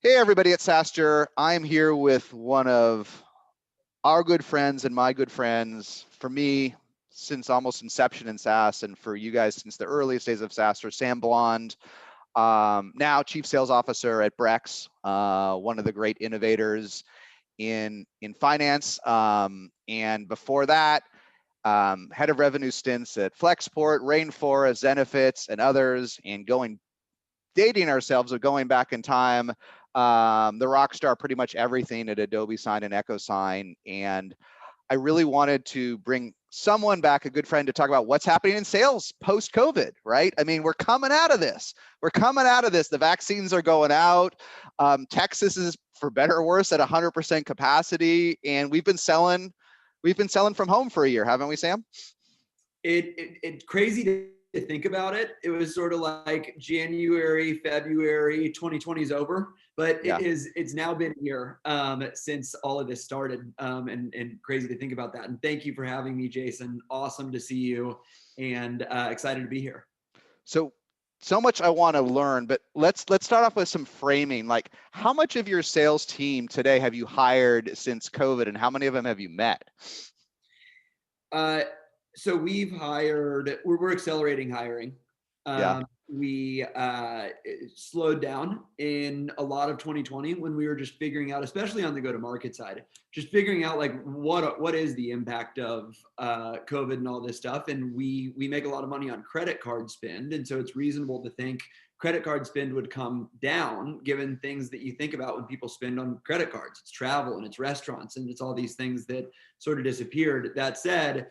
Hey, everybody at SaaStr. I'm here with one of our good friends and my good friends, for me, since almost inception in SaaS, and for you guys since the earliest days of SaaStr, Sam Blond, now Chief Sales Officer at Brex, one of the great innovators in finance. And before that, head of revenue stints at Flexport, Rainforest, Zenefits, and others, and dating ourselves of going back in time, the rock star, pretty much everything at Adobe Sign and Echo Sign. And I really wanted to bring someone back, a good friend, to talk about what's happening in sales post-COVID, right? I mean, we're coming out of this. The vaccines are going out. Texas is, for better or worse, at 100% capacity. And we've been selling from home for a year, haven't we, Sam? It's crazy to think about it. It was sort of like January, February, 2020 is over, but it's now been a year since all of this started, and crazy to think about that. And thank you for having me, Jason. Awesome to see you, and excited to be here. So much I want to learn, but let's start off with some framing. Like, how much of your sales team today have you hired since COVID, and how many of them have you met? So we've hired, we're accelerating hiring. We slowed down in a lot of 2020 when we were just figuring out, especially on the go-to-market side, just figuring out like what is the impact of COVID and all this stuff. And we make a lot of money on credit card spend. And so it's reasonable to think credit card spend would come down given things that you think about when people spend on credit cards. It's travel and it's restaurants and it's all these things that sort of disappeared. That said,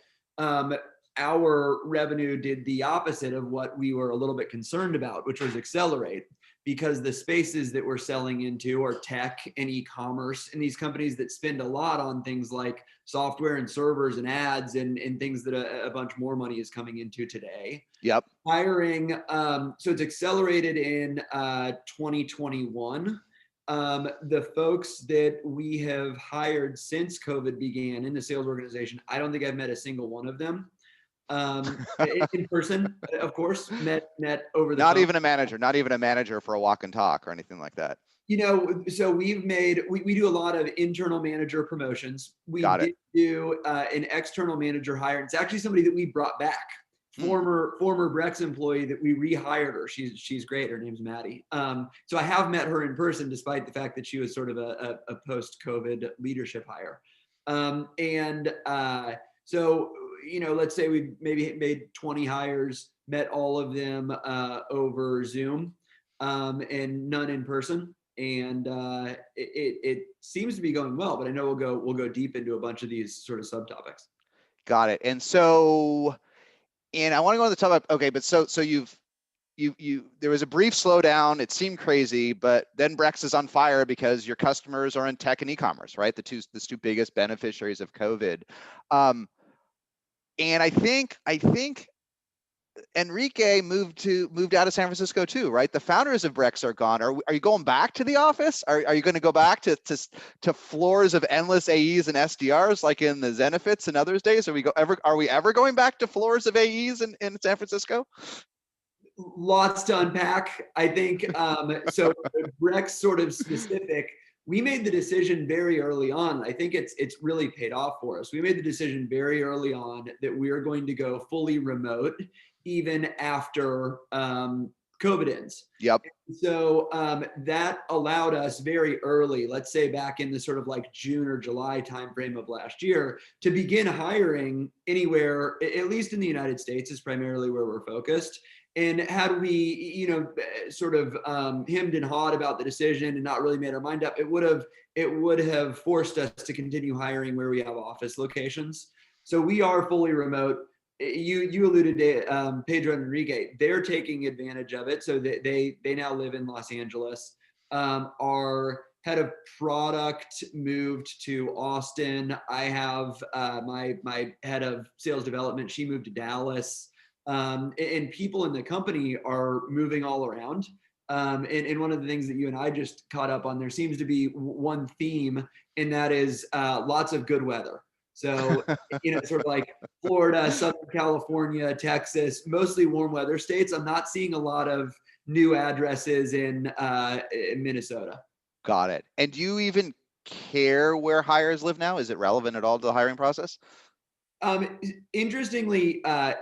our revenue did the opposite of what we were a little bit concerned about, which was accelerate, because the spaces that we're selling into are tech and e-commerce, and these companies that spend a lot on things like software and servers and ads and things that a bunch more money is coming into today. Yep. Hiring, so it's accelerated in 2021. The folks that we have hired since COVID began in the sales organization, I don't think I've met a single one of them. In person, of course, met over the phone. Not even a manager for a walk and talk or anything like that. You know, so we do a lot of internal manager promotions. We did do an external manager hire. It's actually somebody that we brought back. Former Brex employee that we rehired her. She's great. Her name's Maddie. So I have met her in person, despite the fact that she was sort of a post-COVID leadership hire. So, you know, let's say we maybe made 20 hires, met all of them over Zoom, and none in person. And it seems to be going well, but I know we'll go deep into a bunch of these sort of subtopics. Got it. And I want to go on the topic. Okay, but so there was a brief slowdown. It seemed crazy, but then Brex is on fire because your customers are in tech and e-commerce, right? The two biggest beneficiaries of COVID. And I think Enrique moved out of San Francisco too, right? The founders of Brex are gone. Are you going back to the office? Are you going to go back to floors of endless AEs and SDRs like in the Zenefits and others days? Are we ever going back to floors of AEs in San Francisco? Lots to unpack, I think. So Brex sort of specific. We made the decision very early on. I think it's really paid off for us. We made the decision very early on that we are going to go fully remote, even after COVID ends. Yep. So that allowed us very early, let's say back in the sort of like June or July timeframe of last year, to begin hiring anywhere, at least in the United States, is primarily where we're focused. And had we, you know, sort of hemmed and hawed about the decision and not really made our mind up, it would have forced us to continue hiring where we have office locations. So we are fully remote. You alluded to Pedro and Enrique. They're taking advantage of it. So they now live in Los Angeles. Our head of product moved to Austin. I have my head of sales development. She moved to Dallas. And people in the company are moving all around. And one of the things that you and I just caught up on, there seems to be one theme, and that is lots of good weather. So, you know, sort of like Florida, Southern California, Texas, mostly warm weather states. I'm not seeing a lot of new addresses in Minnesota. Got it. And do you even care where hires live now? Is it relevant at all to the hiring process? Interestingly,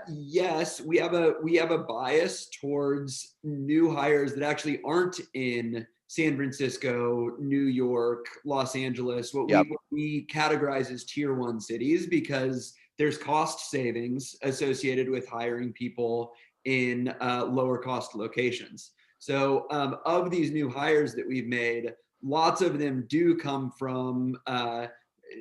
yes, we have a bias towards new hires that actually aren't in San Francisco, New York, Los Angeles, Yep. what we categorize as tier one cities, because there's cost savings associated with hiring people in lower cost locations. So of these new hires that we've made, lots of them do come from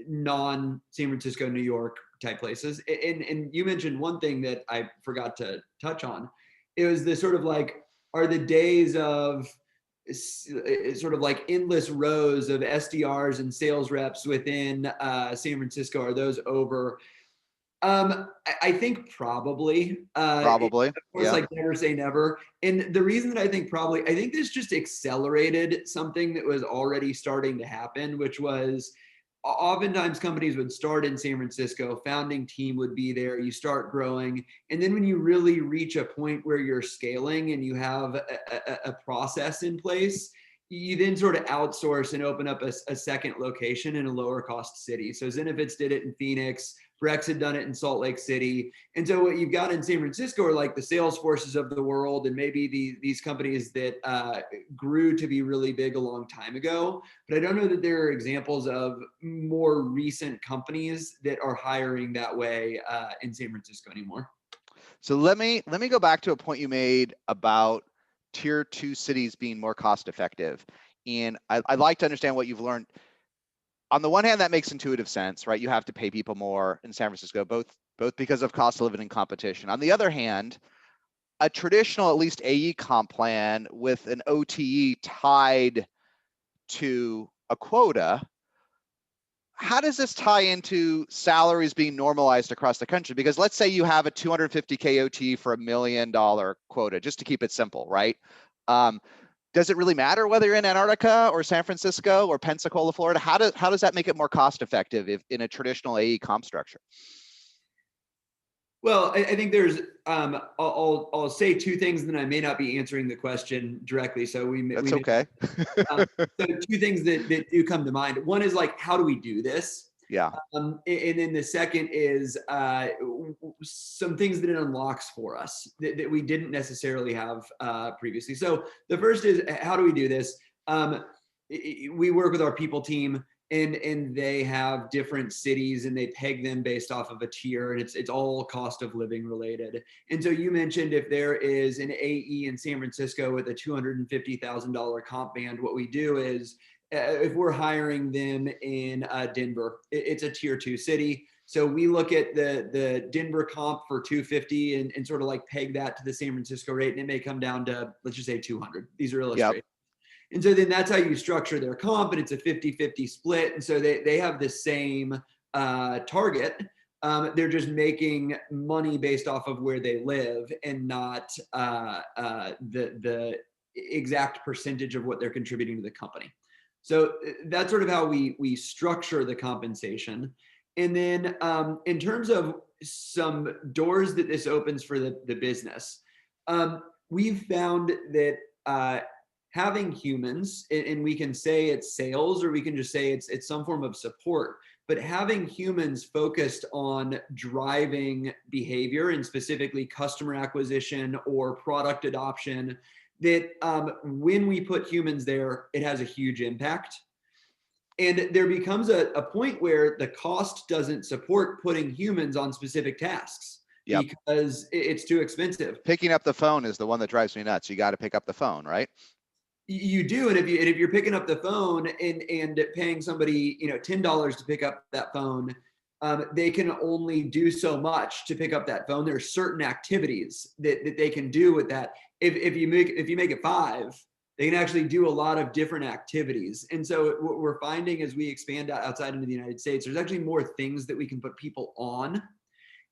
non San Francisco, New York type places. And you mentioned one thing that I forgot to touch on. It was the sort of like, are the days of sort of like endless rows of SDRs and sales reps within San Francisco, are those over? I think probably. Probably. Of course, Yeah. like never say never. And the reason that I think probably, I think this just accelerated something that was already starting to happen, which was oftentimes companies would start in San Francisco, founding team would be there, you start growing. And then when you really reach a point where you're scaling and you have a process in place, you then sort of outsource and open up a second location in a lower cost city. So Zenefits did it in Phoenix. Brex had done it in Salt Lake City. And so what you've got in San Francisco are like the Salesforces of the world, and maybe these companies that grew to be really big a long time ago. But I don't know that there are examples of more recent companies that are hiring that way in San Francisco anymore. So let me go back to a point you made about tier 2 cities being more cost effective. And I'd like to understand what you've learned. On the one hand, that makes intuitive sense, right? You have to pay people more in San Francisco, both because of cost of living and competition. On the other hand, a traditional, at least AE comp plan with an OTE tied to a quota, how does this tie into salaries being normalized across the country? Because let's say you have a 250K OTE for $1 million quota, just to keep it simple, right? Does it really matter whether you're in Antarctica or San Francisco or Pensacola, Florida? How does that make it more cost effective if in a traditional AE comp structure? Well, I think there's I'll say two things, and then I may not be answering the question directly. So That's okay. so two things that do come to mind. One is like, how do we do this? Yeah. And then the second is some things that it unlocks for us that we didn't necessarily have previously. So the first is, how do we do this? We work with our people team, and they have different cities, and they peg them based off of a tier, and it's all cost of living related. And so you mentioned if there is an AE in San Francisco with a $250,000 comp band, what we do is if we're hiring them in Denver, it's a tier 2 city. So we look at the Denver comp for 250 and sort of like peg that to the San Francisco rate, and it may come down to, let's just say 200. These are illustrations. Yep. And so then that's how you structure their comp, and it's a 50-50 split. And so they have the same target. They're just making money based off of where they live, and not the exact percentage of what they're contributing to the company. So that's sort of how we structure the compensation. And then in terms of some doors that this opens for the business, we've found that having humans, and we can say it's sales, or we can just say it's some form of support, but having humans focused on driving behavior, and specifically customer acquisition or product adoption, that when we put humans there, it has a huge impact. And there becomes a point where the cost doesn't support putting humans on specific tasks. Yep. Because it's too expensive. Picking up the phone is the one that drives me nuts. You got to pick up the phone, right? You do, and if you're picking up the phone and paying somebody $10 to pick up that phone, they can only do so much to pick up that phone. There are certain activities that they can do with that. If you make it $5, they can actually do a lot of different activities. And so what we're finding as we expand outside into the United States, there's actually more things that we can put people on.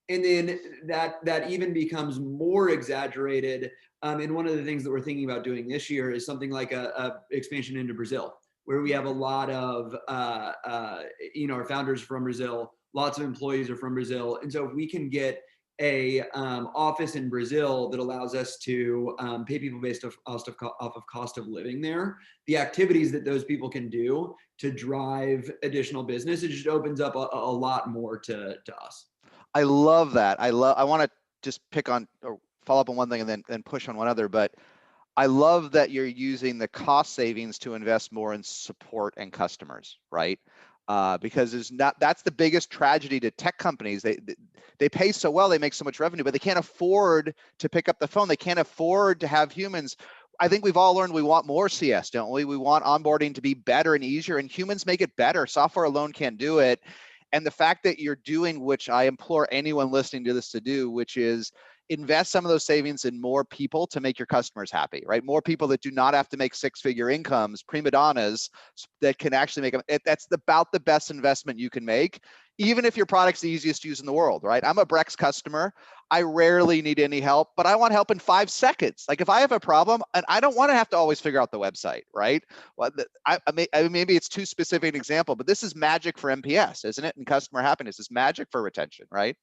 And then that even becomes more exaggerated. And one of the things that we're thinking about doing this year is something like a expansion into Brazil, where we have a lot of our founders from Brazil, lots of employees are from Brazil. And so if we can get a office in Brazil that allows us to pay people based off of cost of living there. The activities that those people can do to drive additional business, it just opens up a lot more to us. I love that. I want to just pick on or follow up on one thing and then push on one other, but I love that you're using the cost savings to invest more in support and customers, right? Because that's the biggest tragedy to tech companies. They pay so well, they make so much revenue, but they can't afford to pick up the phone. They can't afford to have humans. I think we've all learned we want more CS, don't we? We want onboarding to be better and easier, and humans make it better. Software alone can't do it. And the fact that you're doing, which I implore anyone listening to this to do, which is invest some of those savings in more people to make your customers happy, right? More people that do not have to make six-figure incomes, prima donnas that can actually make them. That's about the best investment you can make, even if your product's the easiest to use in the world, right? I'm a Brex customer. I rarely need any help, but I want help in 5 seconds. Like if I have a problem, and I don't want to have to always figure out the website, right? Well, maybe it's too specific an example, but this is magic for MPS, isn't it? And customer happiness is magic for retention, right?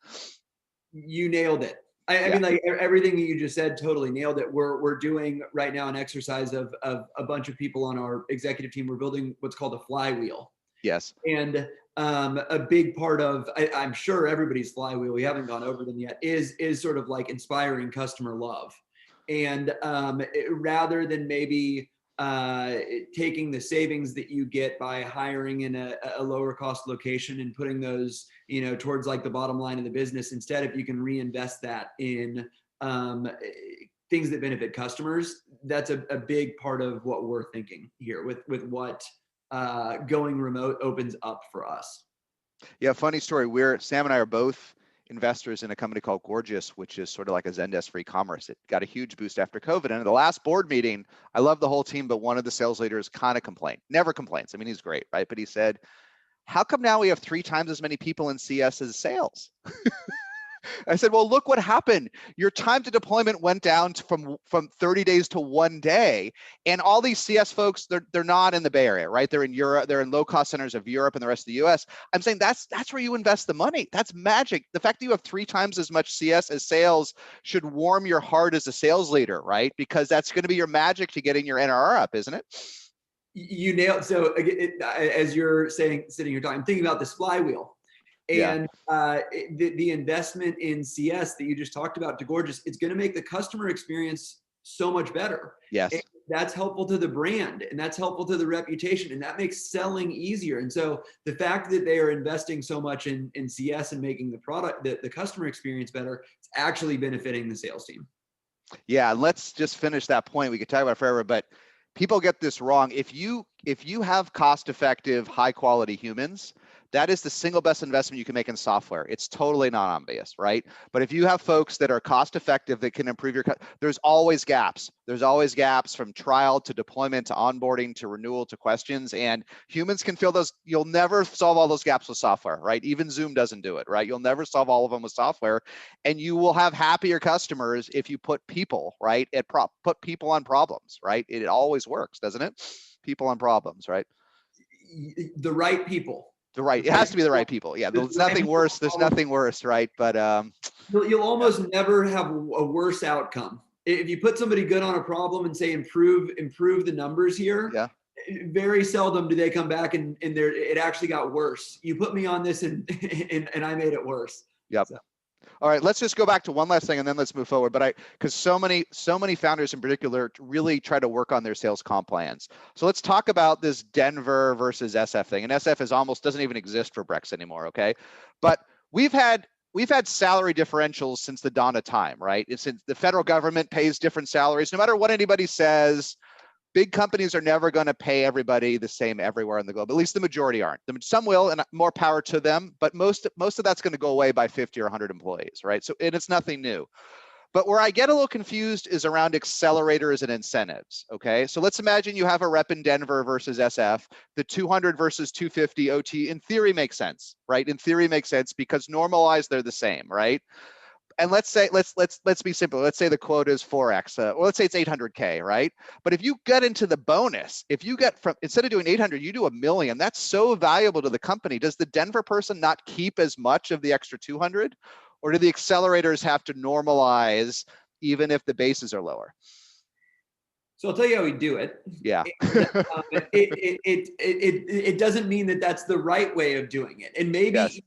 You nailed it. I mean, like everything that you just said, totally nailed it. We're doing right now an exercise of a bunch of people on our executive team. We're building what's called a flywheel. Yes. And a big part of, I'm sure everybody's flywheel, we haven't gone over them yet, is sort of like inspiring customer love. And rather than maybe taking the savings that you get by hiring in a lower cost location and putting those, towards like the bottom line of the business, instead, if you can reinvest that in things that benefit customers, that's a big part of what we're thinking here with what going remote opens up for us. Yeah, funny story. Sam and I are both investors in a company called Gorgeous, which is sort of like a Zendesk for e-commerce. It got a huge boost after COVID. And at the last board meeting, I love the whole team, but one of the sales leaders kind of complained. Never complains. I mean, he's great, right? But he said, how come now we have 3 times as many people in CS as sales? I said, well, look what happened. Your time to deployment went down from 30 days to 1 day. And all these CS folks, they're not in the Bay Area, right? They're in Europe, they're in low-cost centers of Europe and the rest of the US. I'm saying that's where you invest the money. That's magic. The fact that you have 3 times as much CS as sales should warm your heart as a sales leader, right? Because that's going to be your magic to getting your NRR up, isn't it? You nailed. So as you're sitting here talking, I'm thinking about this flywheel. And the investment in CS that you just talked about to Gorgeous, it's going to make the customer experience so much better. Yes. And that's helpful to the brand, and that's helpful to the reputation, and that makes selling easier. And so the fact that they are investing so much in CS and making the product, the customer experience better, it's actually benefiting the sales team. Yeah, let's just finish that point. We could talk about it forever, but people get this wrong. If you have cost-effective, high-quality humans, that is the single best investment you can make in software. It's totally not obvious, right? But if you have folks that are cost-effective that can improve your, there's always gaps. There's always gaps from trial to deployment to onboarding to renewal to questions, and humans can fill those. You'll never solve all those gaps with software, right? Even Zoom doesn't do it, right? You'll never solve all of them with software, and you will have happier customers if you put people, right? Put people on problems, right? It always works, doesn't it? People on problems, right? The right people. It has to be the right people. Yeah, there's nothing worse. There's nothing worse, right? But you'll almost never have a worse outcome if you put somebody good on a problem and say improve the numbers here. Yeah. Very seldom do they come back and it actually got worse. You put me on this and I made it worse. Yep. So. All right, let's just go back to one last thing and then let's move forward. But because so many founders in particular really try to work on their sales comp plans. So let's talk about this Denver versus SF thing. And SF doesn't even exist for Brex anymore, okay? But we've had salary differentials since the dawn of time, right? Since the federal government pays different salaries, no matter what anybody says. Big companies are never going to pay everybody the same everywhere in the globe. At least the majority aren't. Some will, and more power to them. But most of that's going to go away by 50 or 100 employees, right? So, and it's nothing new. But where I get a little confused is around accelerators and incentives. Okay, so let's imagine you have a rep in Denver versus SF. The 200 versus 250 OT in theory makes sense, right? In theory makes sense because normalized they're the same, right? And let's be simple. Let's say the quota is 4x. Or let's say it's 800K, right? But if you get into the bonus, if you get instead of doing 800, you do $1 million. That's so valuable to the company. Does the Denver person not keep as much of the extra 200? Or do the accelerators have to normalize even if the bases are lower? So I'll tell you how we do it. Yeah. It doesn't mean that that's the right way of doing it. And Yes.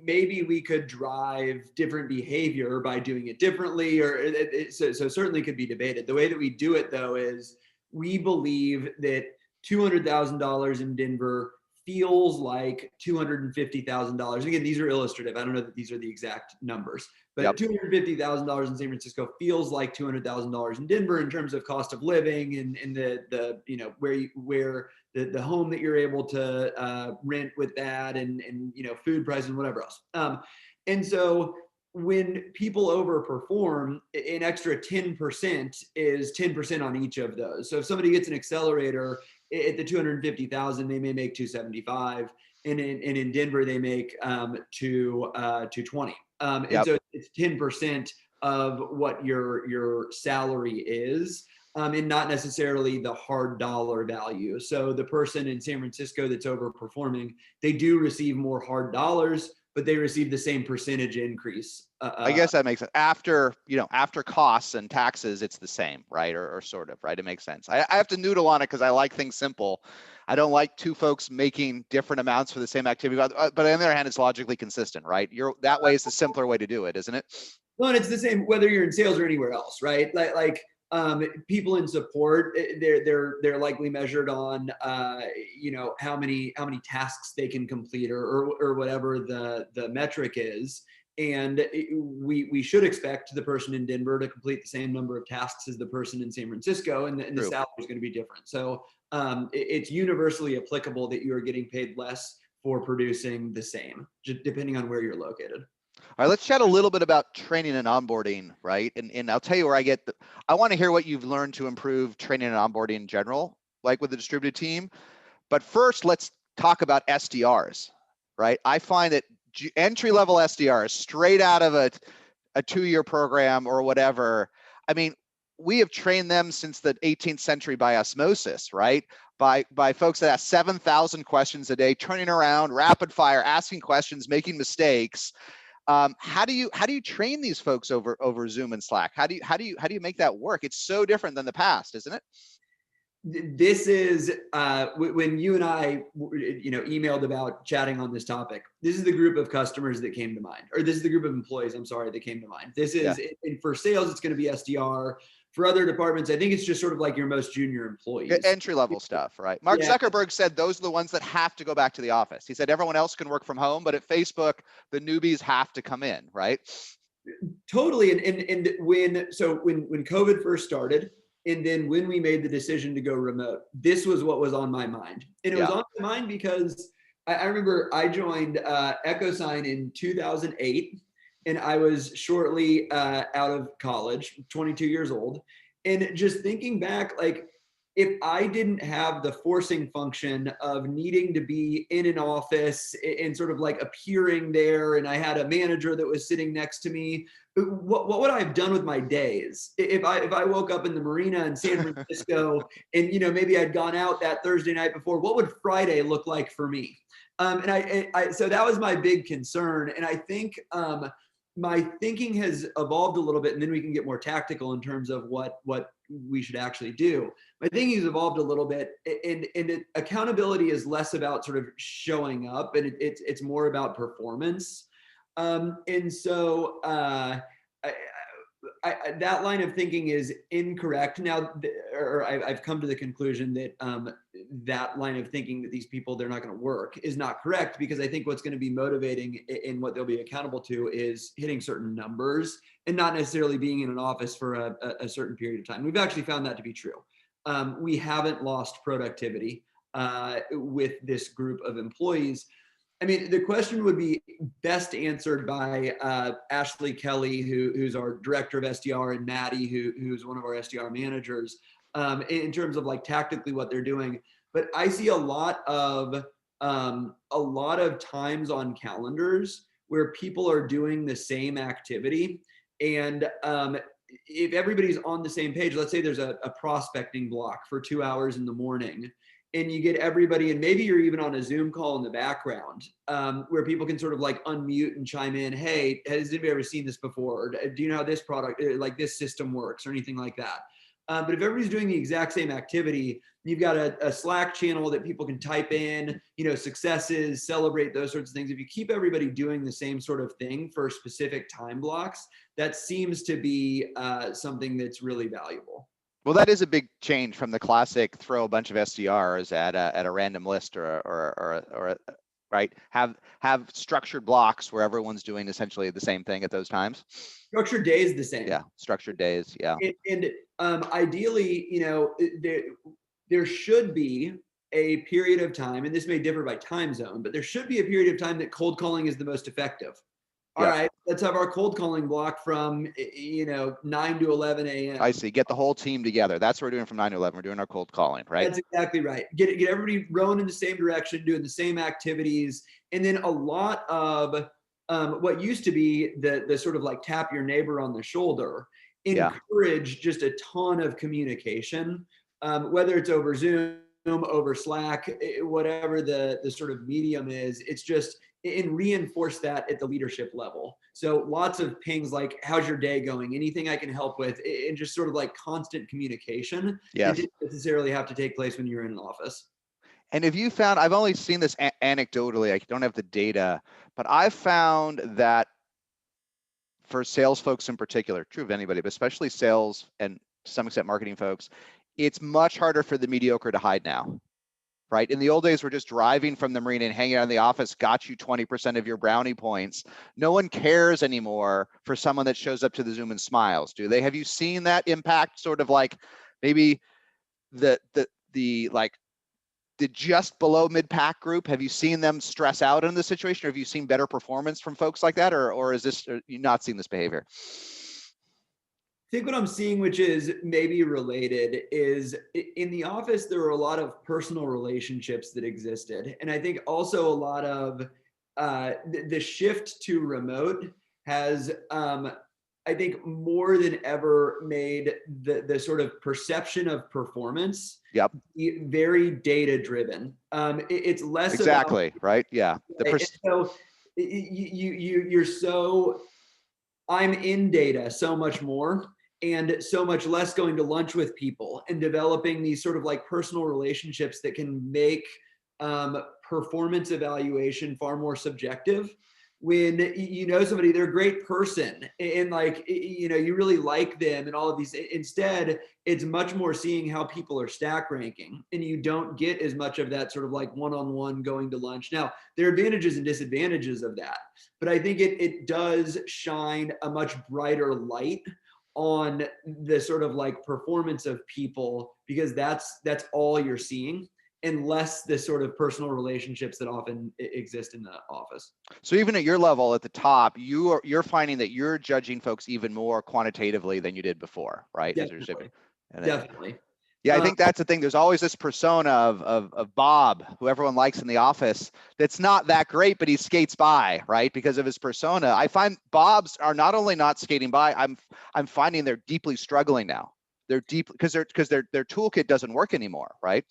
maybe we could drive different behavior by doing it differently, or so certainly could be debated. The way that we do it though is we believe that $200,000 in Denver feels like $250,000. Again, these are illustrative. I don't know that these are the exact numbers, but Yep. $250,000 in San Francisco feels like $200,000 in Denver in terms of cost of living and the you know where the home that you're able to rent with that and you know food prices and whatever else. And so when people overperform, an extra 10% is 10% on each of those. So if somebody gets an accelerator at the 250,000, they may make 275, and in Denver they make 220. And Yep. so it's 10% of what your salary is, and not necessarily the hard dollar value. So the person in San Francisco that's overperforming, they do receive more hard dollars, but they receive the same percentage increase. I guess that makes sense. After costs and taxes, it's the same, right? Or sort of, right? It makes sense. I have to noodle on it because I like things simple. I don't like two folks making different amounts for the same activity, but on the other hand, it's logically consistent, right? That way is the simpler way to do it, isn't it? Well, and it's the same whether you're in sales or anywhere else, right? Like people in support, they're likely measured on you know how many tasks they can complete or whatever the metric is. And we should expect the person in Denver to complete the same number of tasks as the person in San Francisco, and the salary is going to be different. So it's universally applicable that you are getting paid less for producing the same, just depending on where you're located. All right, let's chat a little bit about training and onboarding, right? And I'll tell you where I want to hear what you've learned to improve training and onboarding in general, like with the distributed team. But first, let's talk about SDRs, right? I find that entry-level SDRs, straight out of a 2-year program or whatever, I mean, we have trained them since the 18th century by osmosis, right? By folks that ask 7,000 questions a day, turning around, rapid fire, asking questions, making mistakes. How do you train these folks over Zoom and Slack? How do you make that work? It's so different than the past, isn't it? This is when you and I, emailed about chatting on this topic. This is the group of customers that came to mind, or this is the group of employees. I'm sorry, that came to mind. This is, and for sales, it's going to be SDR. For other departments, I think it's just sort of like your most junior employees. Entry level stuff, right? Mark Zuckerberg said those are the ones that have to go back to the office. He said everyone else can work from home, but at Facebook, the newbies have to come in, right? Totally. And when COVID first started, and then when we made the decision to go remote, this was what was on my mind. And it was on my mind because I remember I joined EchoSign in 2008, and I was shortly out of college, 22 years old. And just thinking back, like, if I didn't have the forcing function of needing to be in an office and sort of like appearing there, and I had a manager that was sitting next to me, what would I have done with my days? If I woke up in the marina in San Francisco and maybe I'd gone out that Thursday night before, what would Friday look like for me? And I so that was my big concern. And I think my thinking has evolved a little bit, and then we can get more tactical in terms of what we should actually do. My thinking has evolved a little bit, and accountability is less about sort of showing up, and it's more about performance. And so that line of thinking is incorrect now, or I've come to the conclusion that that line of thinking that these people, they're not going to work, is not correct, because I think what's going to be motivating and what they'll be accountable to is hitting certain numbers and not necessarily being in an office for a certain period of time. We've actually found that to be true. We haven't lost productivity with this group of employees. I mean, the question would be best answered by Ashley Kelly, who's our director of SDR, and Maddie, who's one of our SDR managers, in terms of like tactically what they're doing. But I see a lot of times on calendars where people are doing the same activity, and if everybody's on the same page, let's say there's a prospecting block for 2 hours in the morning, and you get everybody, and maybe you're even on a Zoom call in the background, where people can sort of like unmute and chime in. Hey, has anybody ever seen this before? Or do you know how this product, like this system works, or anything like that? But if everybody's doing the exact same activity, you've got a Slack channel that people can type in, successes, celebrate, those sorts of things. If you keep everybody doing the same sort of thing for specific time blocks, that seems to be something that's really valuable. Well, that is a big change from the classic throw a bunch of SDRs at a random list right? Have structured blocks where everyone's doing essentially the same thing at those times. Structured days the same. Yeah, structured days. Yeah. And ideally, there should be a period of time, and this may differ by time zone, but there should be a period of time that cold calling is the most effective. All right, let's have our cold calling block from 9 to 11 a.m. I see. Get the whole team together. That's what we're doing from 9 to 11. We're doing our cold calling, right? That's exactly right. Get everybody rowing in the same direction, doing the same activities, and then a lot of what used to be the sort of like tap your neighbor on the shoulder, encourage just a ton of communication, whether it's over Zoom, over Slack, whatever the sort of medium is. It's just, and reinforce that at the leadership level. So lots of pings like, how's your day going? Anything I can help with? And just sort of like constant communication. Yes. It didn't necessarily have to take place when you're in an office. And have you found, I've only seen this anecdotally, I don't have the data, but I've found that for sales folks in particular, true of anybody, but especially sales and to some extent marketing folks, it's much harder for the mediocre to hide now. Right? In the old days, we're just driving from the marina and hanging out in the office, got you 20% of your brownie points. No one cares anymore for someone that shows up to the Zoom and smiles, do they? Have you seen that impact sort of like maybe the just below mid-pack group? Have you seen them stress out in this situation? Or have you seen better performance from folks like that? Or is this, are you not seeing this behavior? I think what I'm seeing, which is maybe related, is in the office, there were a lot of personal relationships that existed. And I think also a lot of the shift to remote has, I think, more than ever made the sort of perception of performance very data driven. It's less exactly about, right. Yeah. So you're so, I'm in data so much more, and so much less going to lunch with people and developing these sort of like personal relationships that can make performance evaluation far more subjective. When somebody, they're a great person, and like, you really like them and all of these. Instead, it's much more seeing how people are stack ranking, and you don't get as much of that sort of like one-on-one going to lunch. Now, there are advantages and disadvantages of that, but I think it does shine a much brighter light on the sort of like performance of people, because that's all you're seeing, and less the sort of personal relationships that often exist in the office. So even at your level at the top, you're finding that you're judging folks even more quantitatively than you did before, right? Definitely. Yeah, I think that's the thing. There's always this persona of Bob, who everyone likes in the office, that's not that great, but he skates by, right? Because of his persona. I find Bobs are not only not skating by, I'm finding they're deeply struggling now. They're deep because their toolkit doesn't work anymore, right?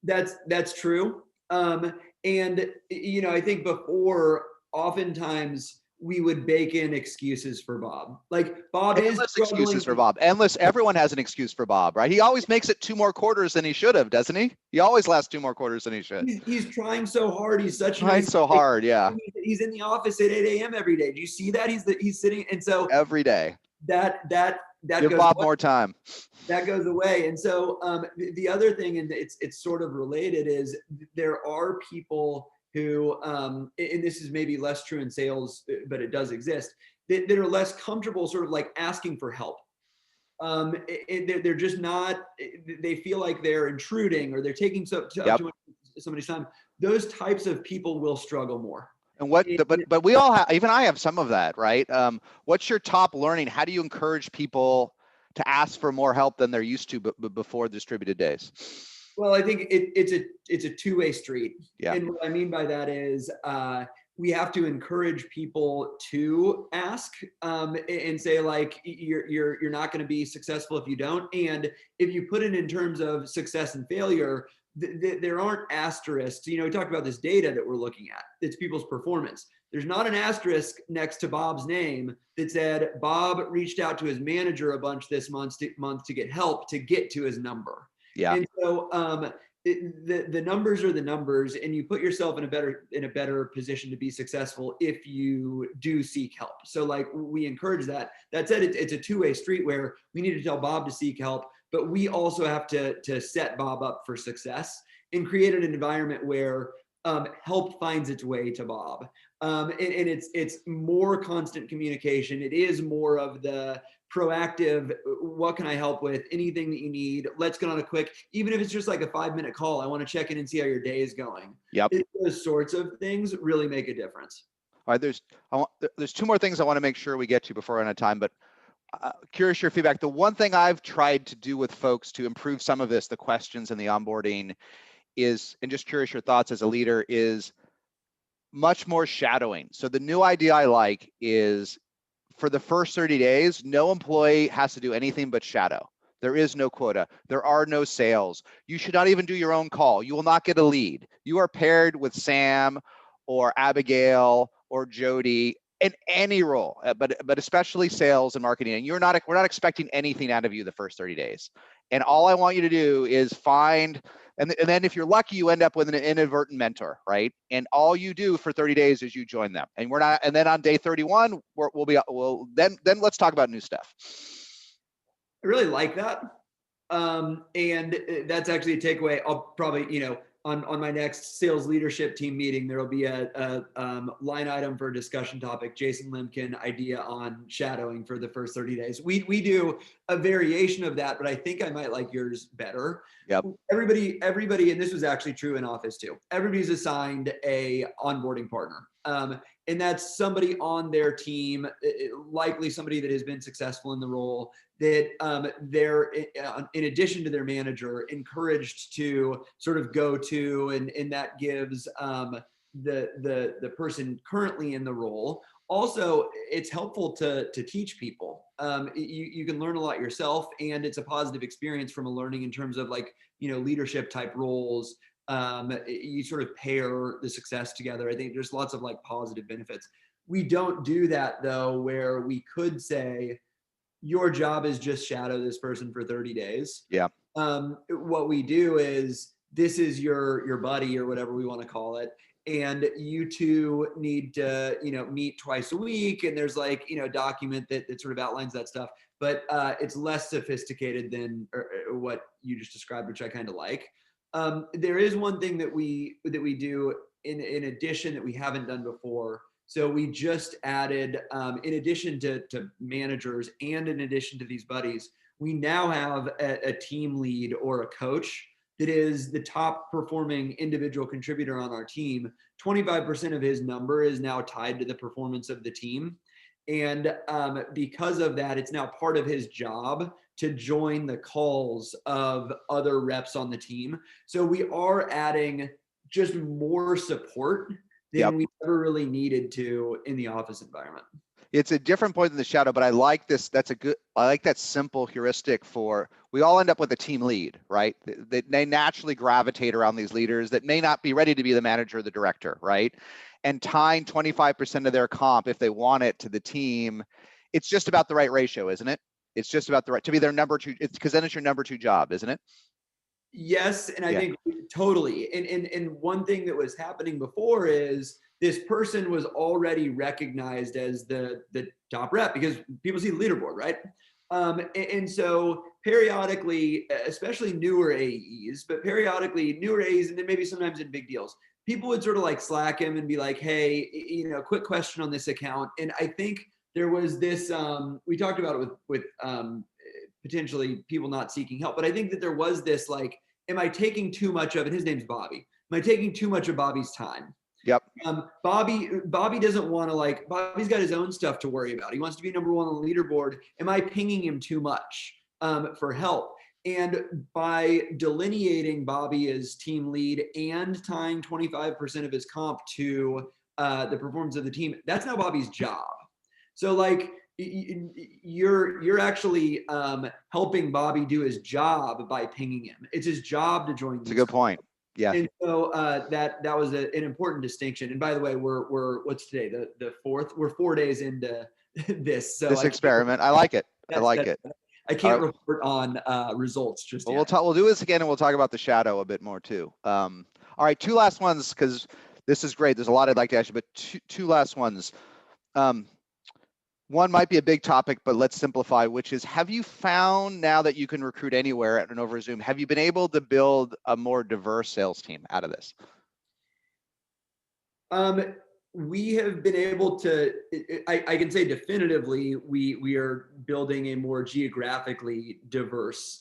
That's true. And I think before, oftentimes we would bake in excuses for Bob. Like Bob Endless excuses for Bob. Endless. Everyone has an excuse for Bob, right? He always makes it 2 more quarters than he should have, doesn't he? He always lasts 2 more quarters than he should. He's trying so hard. He's such trying so hard. Yeah. He's in the office at 8 a.m. every day. Do you see that? He's sitting, and so every day. That give goes Bob away. More time. That goes away. And so the other thing, and it's sort of related, is there are people who, and this is maybe less true in sales, but it does exist, that are less comfortable sort of like asking for help. They're just not, they feel like they're intruding, or they're taking too much somebody's time. Those types of people will struggle more. And but we all have, even I have some of that, right? What's your top learning? How do you encourage people to ask for more help than they're used to before distributed days? Well, I think it's a two-way street. Yeah. And what I mean by that is we have to encourage people to ask, and say like, you're not going to be successful if you don't. And if you put it in terms of success and failure, there aren't asterisks. We talked about this data that we're looking at. It's people's performance. There's not an asterisk next to Bob's name that said Bob reached out to his manager a bunch this month to get help to get to his number. Yeah. And so the numbers are the numbers, and you put yourself in a better position to be successful if you do seek help. So like, we encourage that. That said, it's a two-way street where we need to tell Bob to seek help, but we also have to set Bob up for success and create an environment where help finds its way to Bob. And it's more constant communication. It is more of the proactive, what can I help with? Anything that you need, let's get on a quick, even if it's just like a 5-minute call, I want to check in and see how your day is going. Yep. Those sorts of things really make a difference. All right, there's two more things I want to make sure we get to before we're out of time, but curious your feedback. The one thing I've tried to do with folks to improve some of this, the questions and the onboarding is, and just curious your thoughts as a leader, is much more shadowing. So the new idea I like is, for the first 30 days, no employee has to do anything but shadow. There is no quota. There are no sales. You should not even do your own call. You will not get a lead. You are paired with Sam or Abigail or Jody in any role, but especially sales and marketing. And we're not expecting anything out of you the first 30 days. And all I want you to do is find, and then if you're lucky, you end up with an inadvertent mentor, right? And all you do for 30 days is you join them. And then on day 31, then let's talk about new stuff. I really like that. And that's actually a takeaway. I'll probably, on my next sales leadership team meeting, there will be a line item for a discussion topic, Jason Lemkin idea on shadowing for the first 30 days. We do a variation of that, but I think I might like yours better. Yep. Everybody, and this was actually true in office too. Everybody's assigned a onboarding partner. And that's somebody on their team, likely somebody that has been successful in the role, that they're, in addition to their manager, encouraged to sort of go to, and that gives the person currently in the role. Also, it's helpful to teach people. You can learn a lot yourself, and it's a positive experience from a learning in terms of like, leadership type roles. You sort of pair the success together. I think there's lots of like positive benefits. We don't do that though, where we could say, your job is just shadow this person for 30 days. Yeah. What we do is, this is your buddy or whatever we want to call it. And you two need to, meet twice a week. And there's like, a document that sort of outlines that stuff, but it's less sophisticated than what you just described, which I kind of like. There is one thing that we do in addition that we haven't done before. So we just added, in addition to managers and in addition to these buddies, we now have a team lead or a coach that is the top performing individual contributor on our team. 25% of his number is now tied to the performance of the team. And because of that, it's now part of his job to join the calls of other reps on the team. So we are adding just more support than we ever really needed to in the office environment. It's a different point than the shadow, but I like this. I like that simple heuristic for, we all end up with a team lead, right? They naturally gravitate around these leaders that may not be ready to be the manager or the director, right? And tying 25% of their comp, if they want it, to the team, it's just about the right ratio, isn't it? It's just about the right, to be their number two, because then it's your number two job, isn't it? Yes, and I think totally. And one thing that was happening before is, this person was already recognized as the top rep because people see the leaderboard, right? And so periodically, especially newer AEs, but periodically newer AEs, and then maybe sometimes in big deals, people would sort of like Slack him and be like, hey, quick question on this account. And I think there was this, we talked about it with potentially people not seeking help, but I think that there was this like, am I taking too much of it? His name's Bobby. Am I taking too much of Bobby's time? Yep. Bobby doesn't want to Bobby's got his own stuff to worry about. He wants to be number one on the leaderboard. Am I pinging him too much for help? And by delineating Bobby as team lead and tying 25% of his comp to the performance of the team, that's now Bobby's job. So like you're actually helping Bobby do his job by pinging him. It's his job to join. It's a good point. Yeah. And so that was an important distinction. And by the way, we're what's today? The 4th. We're 4 days into this. So this experiment. I like it. I like it. I can't report on results just yet. We'll do this again, and we'll talk about the shadow a bit more too. All right, 2 last ones, because this is great. There's a lot I'd like to ask you, but two last ones. One might be a big topic, but let's simplify, which is, have you found, now that you can recruit anywhere and over Zoom, have you been able to build a more diverse sales team out of this? We have been able to, I can say definitively, we are building a more geographically diverse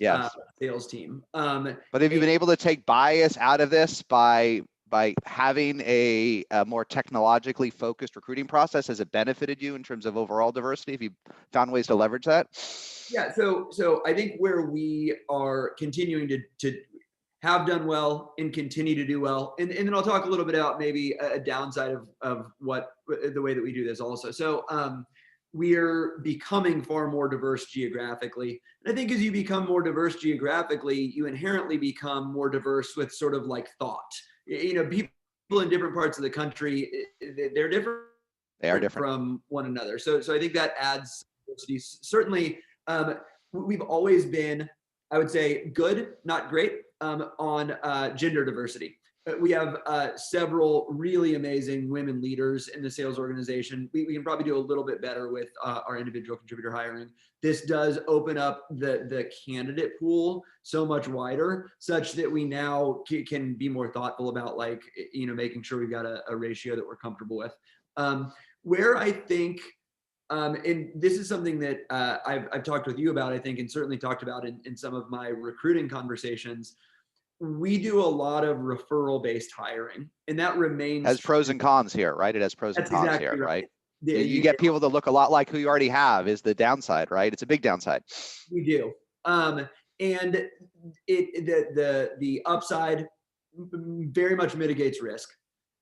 sales team. But have you been able to take bias out of this by having a more technologically focused recruiting process? Has it benefited you in terms of overall diversity? Have you found ways to leverage that? Yeah, so I think where we are continuing to have done well and continue to do well, and then I'll talk a little bit about maybe a downside of what the way that we do this also. So we're becoming far more diverse geographically. And I think as you become more diverse geographically, you inherently become more diverse with sort of like thought. You know, people in different parts of the country, they're different. They are different from one another. So I think that adds diversity. Certainly, we've always been, I would say, good, not great, on gender diversity. We have several really amazing women leaders in the sales organization. We can probably do a little bit better with our individual contributor hiring. This does open up the candidate pool so much wider, such that we now can be more thoughtful about, like, you know, making sure we've got a ratio that we're comfortable with. Where I think, and this is something that I've talked with you about, I think, and certainly talked about in some of my recruiting conversations. We do a lot of referral-based hiring, and that remains. Has pros and cons here, right? It has pros and cons exactly here, right? Yeah, you get people that look a lot like who you already have is the downside, right? It's a big downside. We do, and the upside very much mitigates risk.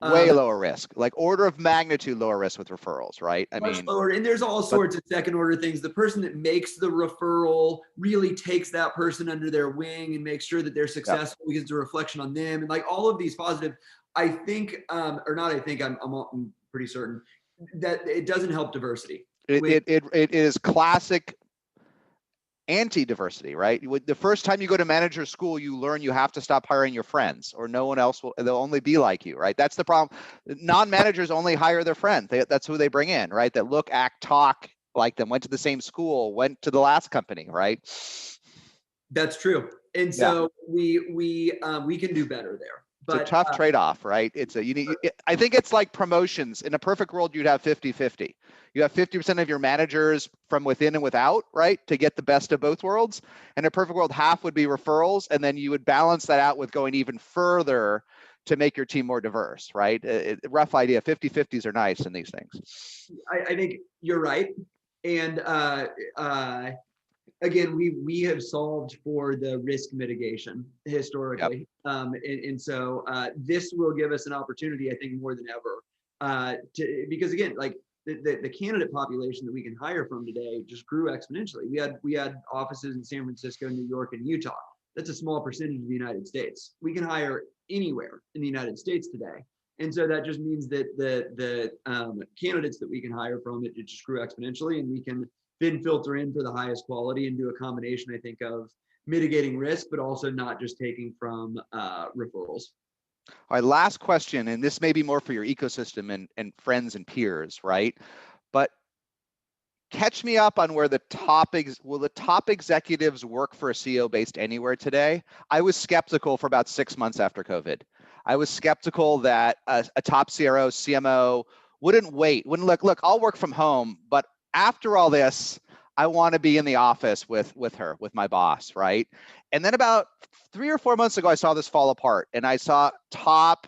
Way lower risk, like order of magnitude lower risk with referrals, right? I much mean, lower, and there's all sorts of second order things. The person that makes the referral really takes that person under their wing and makes sure that they're successful because it's a reflection on them, and like all of these positive. I think, or not. I think I'm pretty certain that it doesn't help diversity. It is classic anti-diversity, right? The first time you go to manager school, you learn you have to stop hiring your friends, or no one else will. They'll only be like you, right? That's the problem. Non-managers only hire their friends. That's who they bring in, right? That look, act, talk like them, went to the same school, went to the last company, right? That's true. And so we can do better there. But, it's a tough trade-off, right? I think it's like promotions. In a perfect world, you'd have 50-50. You have 50% of your managers from within and without, right? To get the best of both worlds. In a perfect world, half would be referrals, and then you would balance that out with going even further to make your team more diverse, right? Rough idea, 50-50s are nice in these things. I think you're right. And again, we have solved for the risk mitigation historically. And so this will give us an opportunity, I think, more than ever, because again, like the candidate population that we can hire from today just grew exponentially. We had offices in San Francisco, New York, and Utah. That's a small percentage of the United States. We can hire anywhere in the United States today. And so that just means that the candidates that we can hire from, it just grew exponentially, and we can then filter in for the highest quality and do a combination, I think, of mitigating risk, but also not just taking from referrals. All right, last question, and this may be more for your ecosystem and friends and peers, right? But catch me up on where will the top executives work for a CEO based anywhere today? I was skeptical for about 6 months after COVID. I was skeptical that a top CRO, CMO wouldn't look, I'll work from home, but after all this, I want to be in the office with my boss, right? And then about 3 or 4 months ago, I saw this fall apart, and I saw top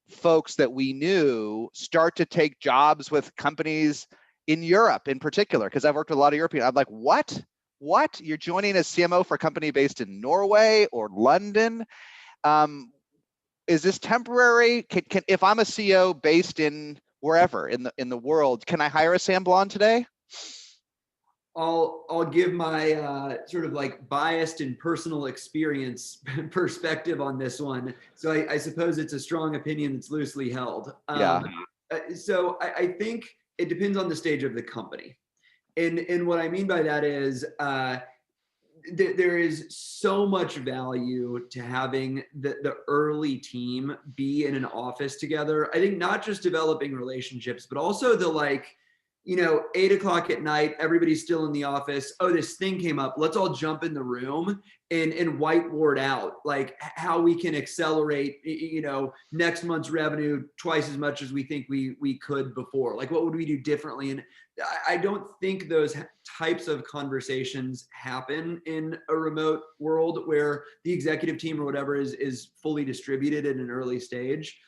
folks that we knew start to take jobs with companies in Europe in particular, because I've worked with a lot of European. I'm like, what? You're joining as CMO for a company based in Norway or London? Is this temporary? Can if I'm a CEO based in wherever in the world. Can I hire a Sam Blond today? I'll give my sort of like biased and personal experience perspective on this one. So I suppose it's a strong opinion that's loosely held. Yeah. So I think it depends on the stage of the company. And what I mean by that is there is so much value to having the early team be in an office together. I think not just developing relationships, but also the like, 8 o'clock at night, everybody's still in the office. Oh, this thing came up. Let's all jump in the room and whiteboard out like how we can accelerate, next month's revenue twice as much as we think we could before. Like, what would we do differently? And I don't think those types of conversations happen in a remote world where the executive team or whatever is fully distributed at an early stage.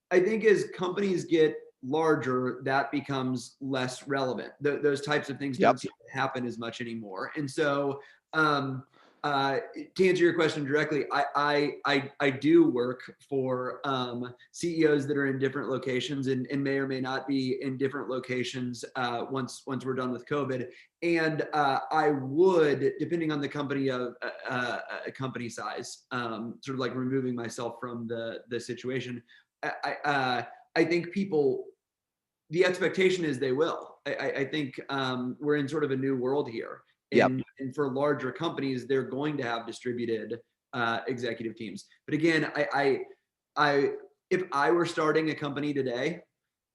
I think as companies get larger, that becomes less relevant. Those types of things don't seem to happen as much anymore. And so, to answer your question directly, I do work for CEOs that are in different locations and may or may not be in different locations once we're done with COVID. And I would, depending on the company of a company size, sort of like removing myself from the situation. I think the expectation is they will. I think we're in sort of a new world here. And for larger companies, they're going to have distributed executive teams. But again, if I were starting a company today,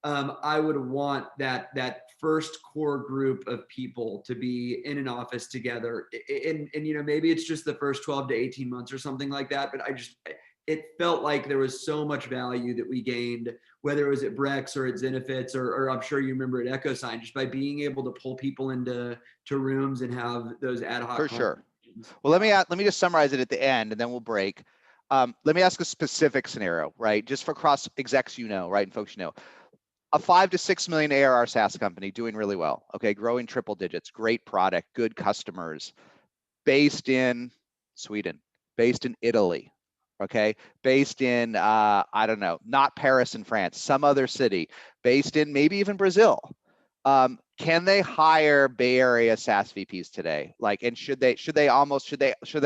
I would want that first core group of people to be in an office together. And maybe it's just the first 12 to 18 months or something like that. But it felt like there was so much value that we gained, whether it was at Brex or at Zenefits, or I'm sure you remember at EchoSign, just by being able to pull people into rooms and have those ad hoc. For sure. Well, let me just summarize it at the end, and then we'll break. Let me ask a specific scenario, right? Just for cross execs, right, and folks, a 5 to 6 million ARR SaaS company doing really well. Okay, growing triple digits, great product, good customers, based in Sweden, based in Italy. Okay, based in, I don't know, not Paris in France, some other city, based in maybe even Brazil. Can they hire Bay Area SaaS VPs today? Like, and should they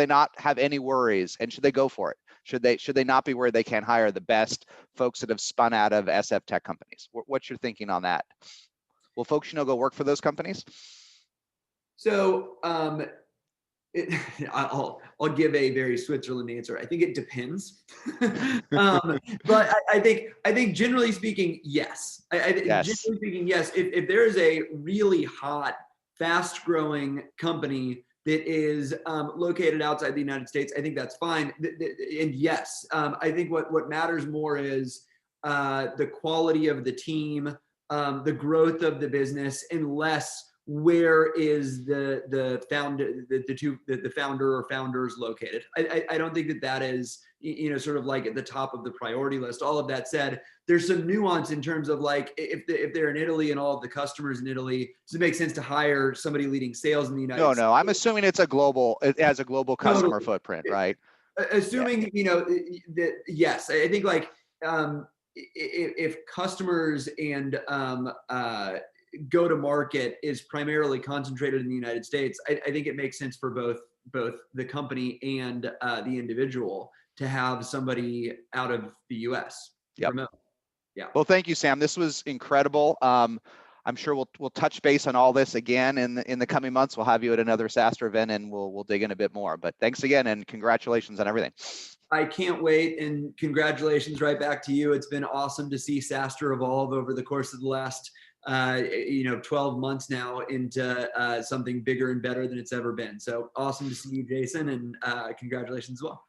not have any worries, and should they go for it? Should they not be worried they can't hire the best folks that have spun out of SF tech companies? What's your thinking on that? Will folks go work for those companies? So, I'll give a very Switzerland answer. I think it depends, but I think generally speaking, yes. Generally speaking, yes. If there is a really hot, fast-growing company that is located outside the United States, I think that's fine. And yes, I think what matters more is the quality of the team, the growth of the business, and less where is the founder or founders located. I don't think that is sort of like at the top of the priority list. All of that said, there's some nuance in terms of like if they're in Italy and all of the customers in Italy, does it make sense to hire somebody leading sales in the United States? No, I'm assuming it has a global customer footprint, right? Assuming that yes, I think like if customers and go to market is primarily concentrated in the United States, I think it makes sense for both the company and the individual to have somebody out of the US. Remote. Yeah. Well, thank you, Sam. This was incredible. I'm sure we'll touch base on all this again in the coming months. We'll have you at another SaaStr event, and we'll dig in a bit more. But thanks again, and congratulations on everything. I can't wait, and congratulations right back to you. It's been awesome to see SaaStr evolve over the course of the last 12 months now into something bigger and better than it's ever been. So awesome to see you, Jason, and congratulations as well.